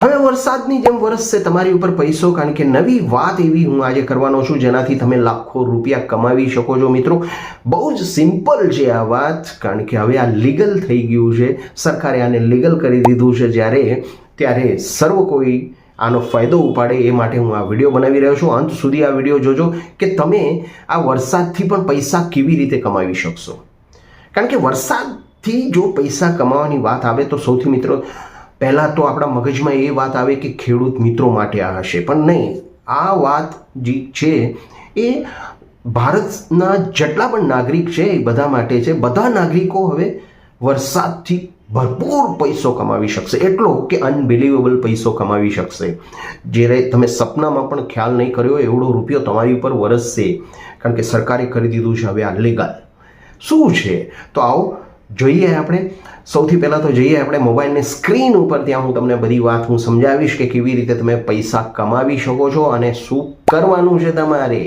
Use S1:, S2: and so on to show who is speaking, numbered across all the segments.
S1: હવે વરસાદની જેમ વરસશે તમારી ઉપર પૈસો, કારણ કે નવી વાત એવી હું આજે કરવાનો છું જેનાથી તમે લાખો રૂપિયા કમાવી શકો છો મિત્રો. બહુ જ સિમ્પલ છે આ વાત, કારણ કે હવે આ લીગલ થઈ ગયું છે. સરકારે આને લીગલ કરી દીધું છે ત્યારે સર્વ કોઈ આનો ફાયદો ઉપાડે એ માટે હું આ વિડીયો બનાવી રહ્યો છું. અંત સુધી આ વિડીયો જોજો કે તમે આ વરસાદથી પણ પૈસા કેવી રીતે કમાવી શકશો. કારણ કે વરસાદથી જો પૈસા કમાવાની વાત આવે તો સૌથી મિત્રો પહેલાં તો આપણા મગજમાં એ વાત આવે કે ખેડૂત મિત્રો માટે આ હશે, પણ નહીં. આ વાત જે છે એ ભારતના જેટલા પણ નાગરિક છે એ બધા માટે છે. બધા નાગરિકો હવે વરસાદથી ભરપૂર પૈસો કમાવી શકશે, એટલો કે અનબિલીવેબલ પૈસો કમાવી શકશે. જ્યારે તમે સપનામાં પણ ખ્યાલ નહીં કર્યો એવડો રૂપિયો તમારી ઉપર વરસશે, કારણ કે સરકારે કરી દીધું છે હવે આ લીગલ. શું છે તો આવો જોઈએ આપણે. સૌથી પહેલાં તો જઈએ આપણે મોબાઈલની સ્ક્રીન ઉપર, ત્યાં હું તમને બધી વાત હું સમજાવીશ કે કેવી રીતે તમે પૈસા કમાવી શકો છો અને શું કરવાનું છે તમારે.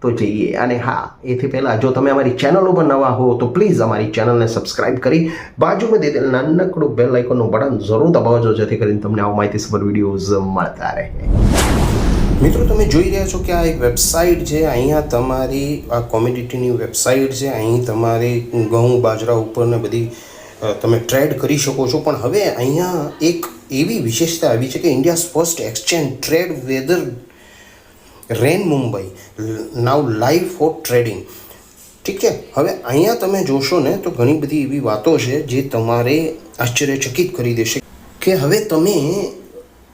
S1: તો જઈએ. અને હા, એથી પહેલાં જો તમે અમારી ચેનલ ઉપર નવા હો તો પ્લીઝ અમારી ચેનલને સબસ્ક્રાઈબ કરી બાજુમાં દીધેલ નાનકડું બેલ આઇકોનનું બટન જરૂર દબાવજો, જેથી કરીને તમને આવા માહિતીસભર વિડીયોઝ મળતા રહે. મિત્રો તમે જોઈ રહ્યા છો કે આ એક વેબસાઇટ છે. અહીંયા તમારી આ કોમોડિટીની વેબસાઇટ છે. અહીં તમારી ઘઉં બાજરા ઉપર ને બધી તમે ટ્રેડ કરી શકો છો. પણ હવે અહીંયા એક એવી વિશેષતા આવી છે કે India's first exchange trade weather rain Mumbai now live for trading. ઠીક છે. હવે અહીંયા તમે જોશો ને તો ઘણી બધી એવી વાતો છે જે તમારે આશ્ચર્યચકિત કરી દેશે કે હવે તમે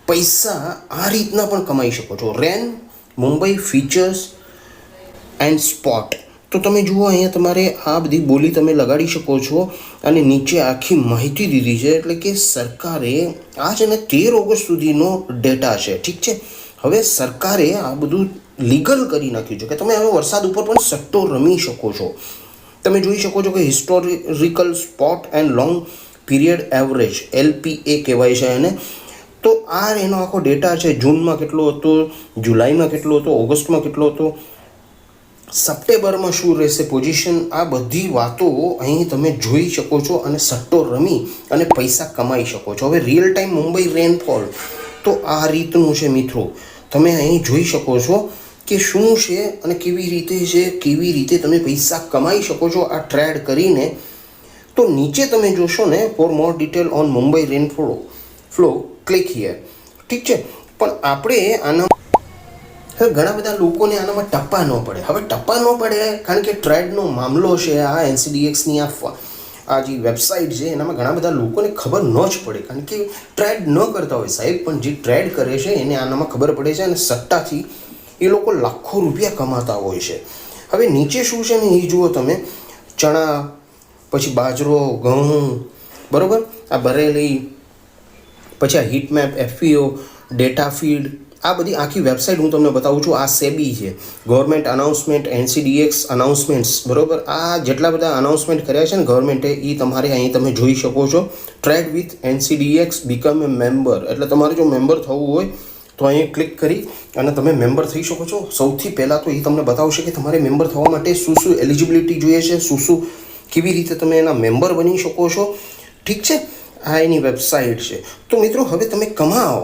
S1: પૈસા આ રીતના પણ કમાઈ શકો છો. રેન મુંબઈ ફીચર્સ એન્ડ સ્પોટ. તો તમે જુઓ, અહીંયા તમારે આ બધી બોલી તમે લગાડી શકો છો અને નીચે આખી માહિતી દીધી છે. એટલે કે સરકારે આ છે ને 13 ઓગસ્ટ સુધીનો ડેટા છે. ઠીક છે. હવે સરકારે આ બધું લીગલ કરી નાખ્યું છે કે તમે હવે વરસાદ ઉપર પણ સટ્ટો રમી શકો છો. તમે જોઈ શકો છો કે historical spot and long period average LPA કહેવાય છે એને. તો આ એનો આખો ડેટા છે. જૂનમાં કેટલો હતો, જુલાઈમાં કેટલો હતો, ઓગસ્ટમાં કેટલો હતો, સપ્ટેમ્બરમાં શું રહેશે પોઝિશન, આ બધી વાતો અહીં તમે જોઈ શકો છો અને સટ્ટો રમી અને પૈસા કમાઈ શકો છો. હવે રિયલ ટાઈમ મુંબઈ રેનફોલ તો આ રીતનું છે મિત્રો. તમે અહીં જોઈ શકો છો કે શું છે અને કેવી રીતે છે, કેવી રીતે તમે પૈસા કમાઈ શકો છો આ ટ્રેડ કરીને. તો નીચે તમે જોશો ને, for more detail on Mumbai rainfall flow click here. ઠીક છે. પણ આપણે આના ઘણા બધા લોકોને આનામાં ટપ્પા ન પડે. હવે ટપ્પા ન પડે કારણ કે ટ્રેડનો મામલો છે. આ NCDXની આ જે વેબસાઇટ છે એનામાં ઘણા બધા લોકોને ખબર ન જ પડે, કારણ કે ટ્રેડ ન કરતા હોય સાહેબ, પણ જે ટ્રેડ કરે છે એને આનામાં ખબર પડે છે અને સટ્ટાથી એ લોકો લાખો રૂપિયા કમાતા હોય છે. હવે નીચે શું છે ને એ જુઓ તમે. ચણા, પછી બાજરો, ઘઉં, બરાબર, આ બરેલી, પછી આ હીટમેપ, FPO, ડેટા ફીડ, આ બધી આખી વેબસાઇટ હું તમને બતાવું છું. આ સેબી છે, ગવર્મેન્ટ અનાઉન્સમેન્ટ, NCDX અનાઉન્સમેન્ટ્સ, બરાબર. આ જેટલા બધા અનાઉન્સમેન્ટ કર્યા છે ને ગવર્મેન્ટે એ તમારે અહીં તમે જોઈ શકો છો. Trade with NCDX become A member. એટલે તમારે જો મેમ્બર થવું હોય તો અહીં ક્લિક કરી અને તમે મેમ્બર થઈ શકો છો. સૌથી પહેલાં તો એ તમને બતાવશે કે તમારે મેમ્બર થવા માટે શું શું એલિજિબિલિટી જોઈએ છે, શું કેવી રીતે તમે એના મેમ્બર બની શકો છો. ઠીક છે. આ એની વેબસાઇટ છે. તો મિત્રો હવે તમે કમાઓ.